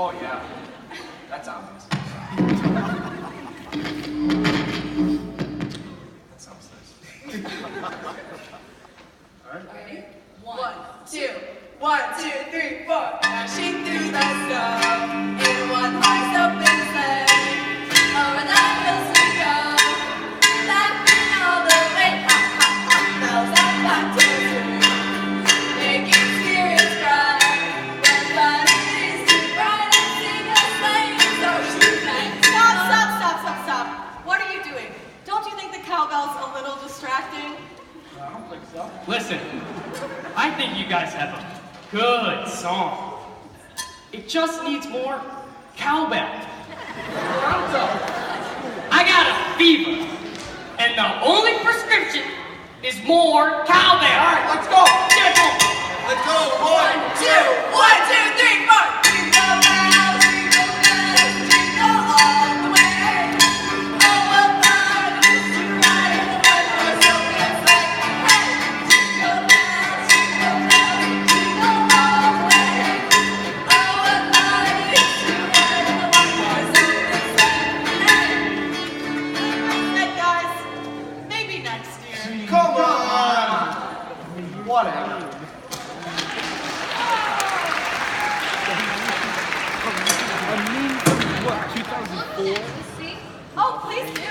Oh, yeah. That's obvious. That sounds nice. All right. Ready? 1, 2. 1, 2, 3, 4. Dashing through the snow in one high stepping sleigh. Over the hills we go, laughing all the way. Ha ha ha! Bells and cocktails ring, making spirits bright. When fun it is to ride and sing a sleighing so Stop. What are you doing? Don't you think the cowbell's a little distracting? I don't think so. Listen, I think you guys have a good song. It just needs more cowbell. I got a fever, and the only prescription is more cowbell. All right, let's go. Get it. Let's go. 1, 2. 1, 2, 3, 4. Jingle bells, jingle all the way. Oh, what fun it is to ride in a one-horse open sleigh. Hey, jingle bells, jingle all the way. Oh, what fun it is to ride in a one-horse open sleigh. Hey guys, maybe next year. Come on. Whatever. Oh, please do.